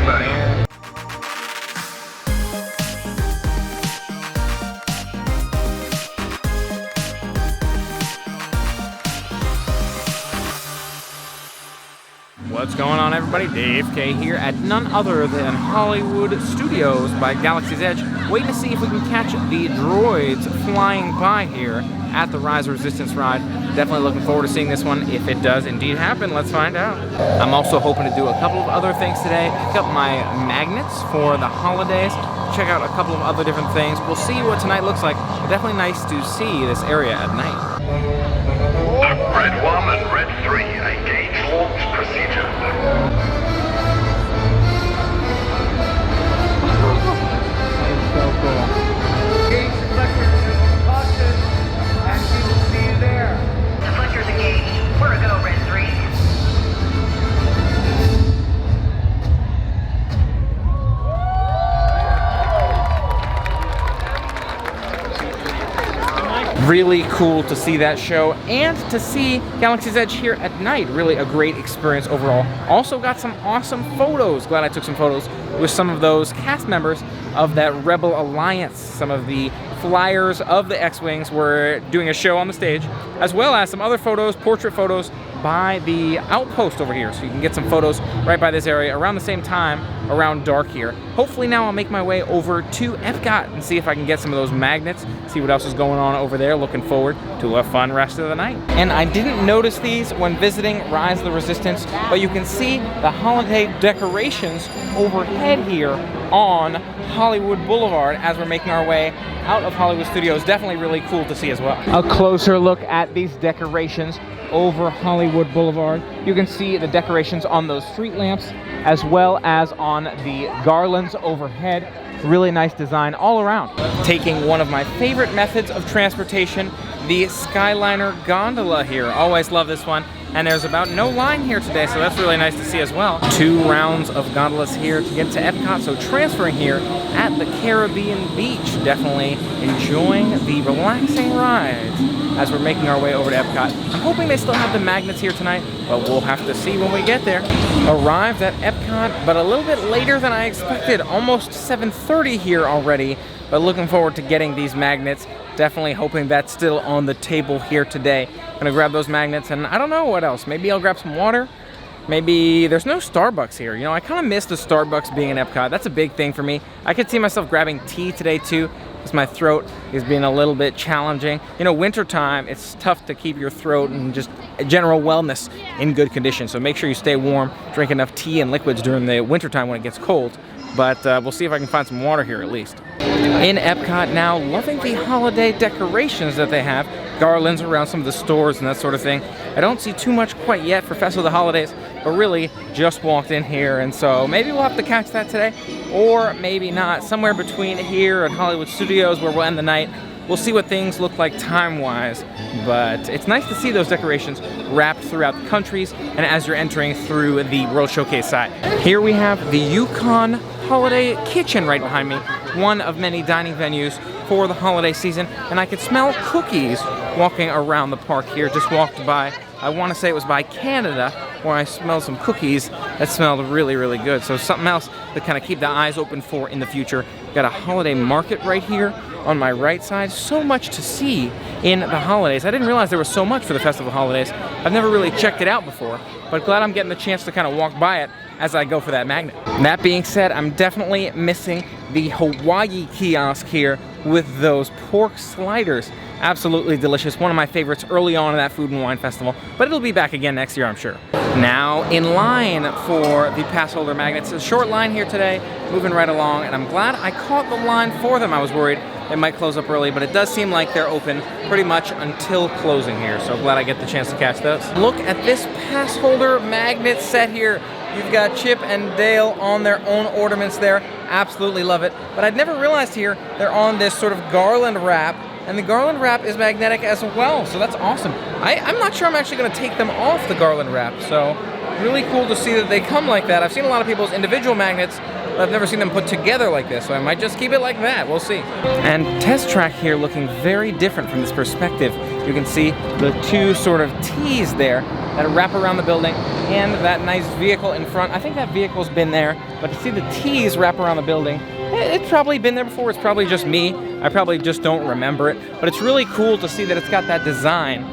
Bay. What's going on, everybody? Dave K here at none other than Hollywood Studios by Galaxy's Edge, waiting to see if we can catch the droids flying by here at the Rise of Resistance ride. Definitely looking forward to seeing this one. If it does indeed happen, let's find out. I'm also hoping to do a couple of other things today. Pick up my magnets for the holidays, check out a couple of other different things. We'll see what tonight looks like. Definitely nice to see this area at night. Red 1 and Red 3, engage launch procedure. Engage deflectors to caution, and we will see you there. Deflectors engaged. We're a go, Red 3. Really cool to see that show and to see Galaxy's Edge here at night. Really a great experience overall. Also got some awesome photos. Glad I took some photos with some of those cast members of that Rebel Alliance. Some of the flyers of the X-Wings were doing a show on the stage, as well as some other photos, portrait photos by the outpost over here. So you can get some photos right by this area around the same time, around dark here. Hopefully now I'll make my way over to Epcot and see if I can get some of those magnets, see what else is going on over there. Looking forward to a fun rest of the night. And I didn't notice these when visiting Rise of the Resistance, but you can see the holiday decorations overhead here on Hollywood Boulevard as we're making our way out of Hollywood Studios. Definitely really cool to see as well. A closer look at these decorations over Hollywood Boulevard. You can see the decorations on those street lamps as well as on the garlands overhead. Really nice design all around. Taking one of my favorite methods of transportation, the Skyliner gondola here. Always love this one. And there's about no line here today, so that's really nice to see as well. 2 rounds of gondolas here to get to Epcot, so transferring here at the Caribbean beach. Definitely enjoying the relaxing ride as we're making our way over to Epcot. I'm hoping they still have the magnets here tonight, but we'll have to see when we get there. Arrived at Epcot, but a little bit later than I expected. Almost 7:30 here already, but looking forward to getting these magnets. Definitely hoping that's still on the table here today. Gonna grab those magnets, and I don't know what else. Maybe I'll grab some water. Maybe there's no Starbucks here. You know, I kind of miss the Starbucks being in Epcot. That's a big thing for me. I could see myself grabbing tea today too, because my throat is being a little bit challenging. You know, wintertime, it's tough to keep your throat and just general wellness in good condition. So make sure you stay warm, drink enough tea and liquids during the wintertime when it gets cold. But we'll see if I can find some water here at least. In Epcot now, loving the holiday decorations that they have. Garlands around some of the stores and that sort of thing. I don't see too much quite yet for Festival of the Holidays, but really just walked in here, and so maybe we'll have to catch that today, or maybe not. Somewhere between here and Hollywood Studios where we'll end the night. We'll see what things look like time-wise, but it's nice to see those decorations wrapped throughout the countries and as you're entering through the World Showcase side. Here we have the Yukon Holiday Kitchen right behind me, one of many dining venues for the holiday season, and I could smell cookies walking around the park here. Just walked by, I want to say it was by Canada, where I smelled some cookies that smelled really, really good. So something else to kind of keep the eyes open for in the future. Got a holiday market right here on my right side. So much to see in the holidays. I didn't realize there was so much for the Festival of Holidays. I've never really checked it out before, but glad I'm getting the chance to kind of walk by it as I go for that magnet. That being said, I'm definitely missing the Hawaii kiosk here with those pork sliders. Absolutely delicious. One of my favorites early on in that Food and Wine Festival, but it'll be back again next year, I'm sure. Now in line for the pass holder magnets. A short line here today, moving right along, and I'm glad I caught the line for them. I was worried it might close up early, but it does seem like they're open pretty much until closing here, so glad I get the chance to catch those. Look at this pass holder magnet set here. You've got Chip and Dale on their own ornaments there. Absolutely love it. But I'd never realized here they're on this sort of garland wrap, and the garland wrap is magnetic as well, so that's awesome. I'm not sure I'm actually going to take them off the garland wrap, so really cool to see that they come like that. I've seen a lot of people's individual magnets, but I've never seen them put together like this, so I might just keep it like that. We'll see. And Test Track here looking very different from this perspective. You can see the two sort of T's there that wrap around the building, and that nice vehicle in front. I think that vehicle's been there, but to see the T's wrap around the building, it's probably been there before. It's probably just me. I probably just don't remember it, but it's really cool to see that it's got that design,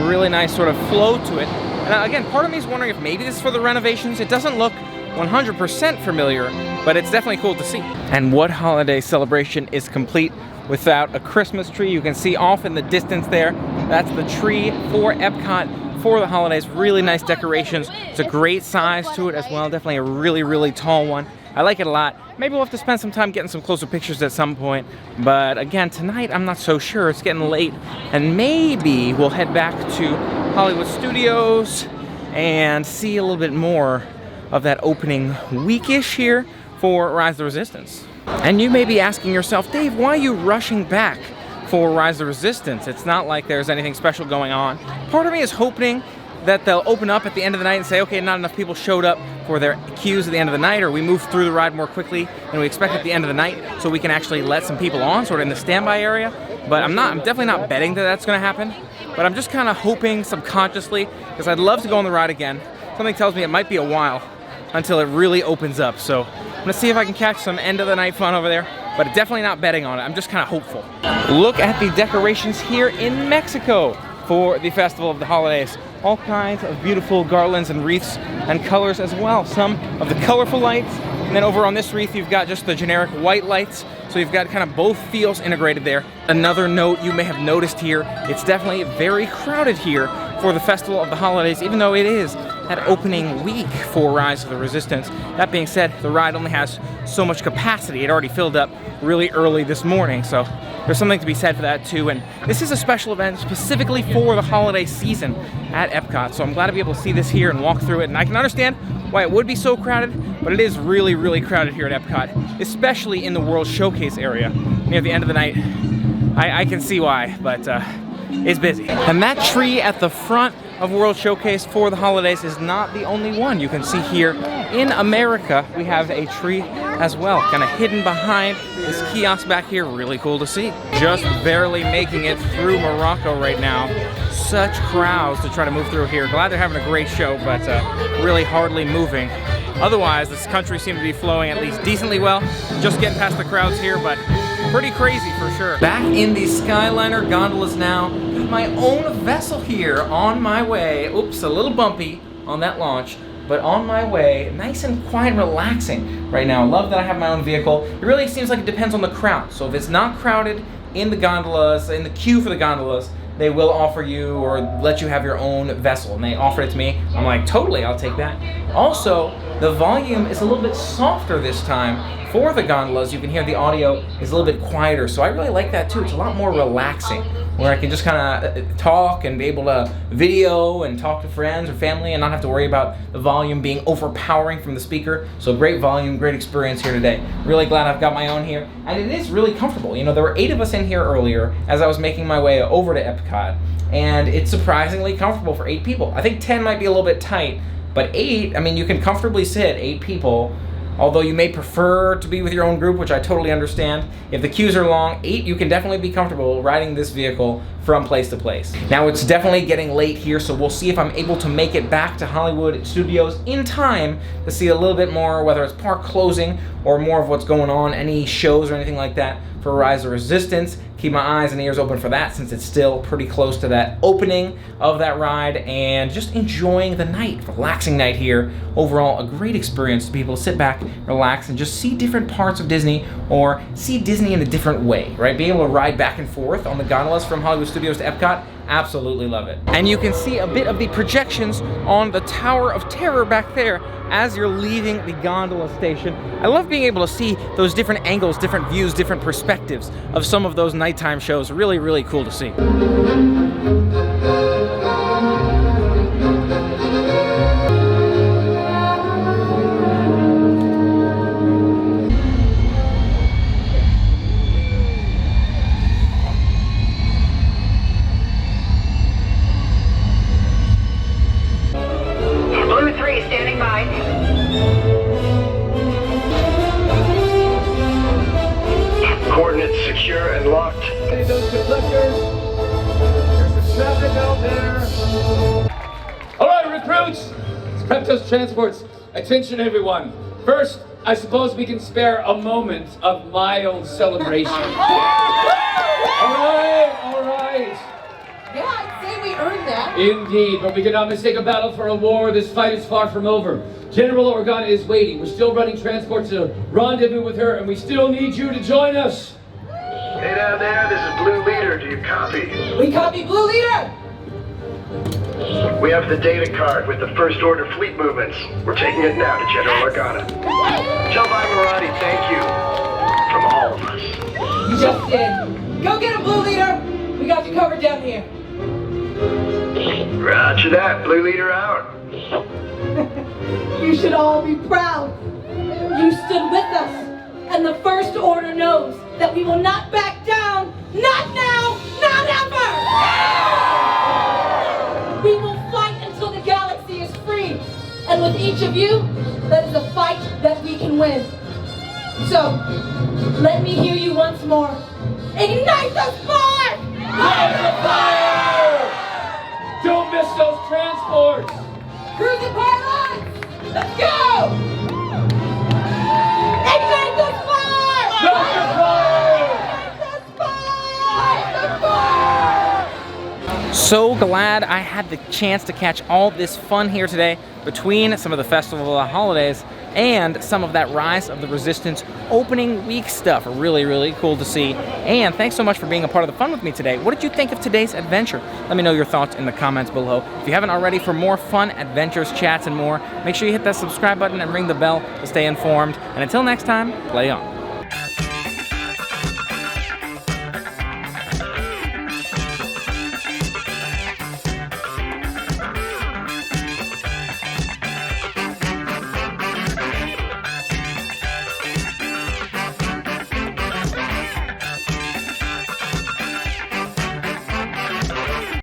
really nice sort of flow to it. And again, part of me is wondering if maybe this is for the renovations. It doesn't look 100% familiar, but it's definitely cool to see. And what holiday celebration is complete without a Christmas tree? You can see off in the distance there, that's the tree for Epcot for the holidays. Really nice decorations. It's a great size to it as well. Definitely a really, really tall one. I like it a lot. Maybe we'll have to spend some time getting some closer pictures at some point. But again, tonight, I'm not so sure. It's getting late. And maybe we'll head back to Hollywood Studios and see a little bit more of that opening weekish here for Rise of the Resistance. And you may be asking yourself, Dave, why are you rushing back for Rise of the Resistance? It's not like there's anything special going on. Part of me is hoping that they'll open up at the end of the night and say, okay, not enough people showed up for their queues at the end of the night, or we moved through the ride more quickly than we expect at the end of the night, so we can actually let some people on sort of in the standby area. But I'm definitely not betting that that's gonna happen, but I'm just kind of hoping subconsciously, because I'd love to go on the ride again. Something tells me it might be a while until it really opens up. So I'm gonna see if I can catch some end of the night fun over there, but definitely not betting on it. I'm just kind of hopeful. Look at the decorations here in Mexico for the Festival of the Holidays. All kinds of beautiful garlands and wreaths and colors as well. Some of the colorful lights, and then over on this wreath you've got just the generic white lights. So you've got kind of both feels integrated there. Another note you may have noticed here, it's definitely very crowded here for the Festival of the Holidays, even though it is that opening week for Rise of the Resistance. That being said, the ride only has so much capacity. It already filled up really early this morning, so there's something to be said for that too. And this is a special event specifically for the holiday season at Epcot, so I'm glad to be able to see this here and walk through it. And I can understand why it would be so crowded, but it is really, really crowded here at Epcot, especially in the World Showcase area near the end of the night. I can see why, but it's busy. And that tree at the front of World Showcase for the holidays is not the only one. You can see here in America, we have a tree as well, kind of hidden behind this kiosk back here. Really cool to see. Just barely making it through Morocco right now. Such crowds to try to move through here. Glad they're having a great show, but really hardly moving. Otherwise, this country seemed to be flowing at least decently well. Just getting past the crowds here, but pretty crazy for sure. Back in the Skyliner gondolas now. Got my own vessel here on my way. Oops, a little bumpy on that launch, but on my way. Nice and quiet and relaxing right now. I love that I have my own vehicle. It really seems like it depends on the crowd. So if it's not crowded in the gondolas, in the queue for the gondolas, they will offer you or let you have your own vessel. And they offered it to me. I'm like, totally, I'll take that. Also, the volume is a little bit softer this time for the gondolas. You can hear the audio is a little bit quieter. So I really like that too. It's a lot more relaxing, where I can just kind of talk and be able to video and talk to friends or family and not have to worry about the volume being overpowering from the speaker. So great volume, great experience here today. Really glad I've got my own here. And it is really comfortable. You know, there were 8 of us in here earlier as I was making my way over to Epcot. And it's surprisingly comfortable for 8 people. I think 10 might be a little bit tight, but 8, I mean, you can comfortably sit 8 people. Although you may prefer to be with your own group, which I totally understand. If the queues are long, 8, you can definitely be comfortable riding this vehicle from place to place. Now it's definitely getting late here, so we'll see if I'm able to make it back to Hollywood Studios in time to see a little bit more, whether it's park closing or more of what's going on, any shows or anything like that for Rise of Resistance. Keep my eyes and ears open for that since it's still pretty close to that opening of that ride, and just enjoying the night, relaxing night here. Overall, a great experience to be able to sit back, relax, and just see different parts of Disney, or see Disney in a different way, right? Being able to ride back and forth on the gondolas from Hollywood Studios to Epcot, absolutely love it. And you can see a bit of the projections on the Tower of Terror back there as you're leaving the gondola station. I love being able to see those different angles, different views, different perspectives of some of those nighttime shows. Really, really cool to see. Standing by. Coordinates secure and locked. Hey, those deflectors. There's some traffic out there. All right, Ouch! Preptos Transports, attention everyone. First, I suppose we can spare a moment of mild celebration. All right. Yeah, I'd say we earned that. Indeed, but we cannot mistake a battle for a war. This fight is far from over. General Organa is waiting. We're still running transport to rendezvous with her, and we still need you to join us. Hey down there, this is Blue Leader. Do you copy? We copy, Blue Leader! We have the data card with the first order fleet movements. We're taking it now to General Organa. Tell Vimerati thank you. From all of us. You just did. Go get him, Blue Leader! We got you covered down here. Roger that. Blue Leader out. You should all be proud. You stood with us, and the First Order knows that we will not back down. Not now, not ever! We will fight until the galaxy is free. And with each of you, that is a fight that we can win. So, let me hear you once more. Ignite the spark! Light the fire! Don't miss those transports! Cruiser pilots! Let's go! Ignite the spark! Light the fire! Light the fire! So glad I had the chance to catch all this fun here today between some of the Festival of the Holidays and some of that Rise of the Resistance opening week stuff. Really, really cool to see. And thanks so much for being a part of the fun with me today. What did you think of today's adventure? Let me know your thoughts in the comments below. If you haven't already, for more fun adventures, chats, and more, make sure you hit that subscribe button and ring the bell to stay informed. And until next time, play on.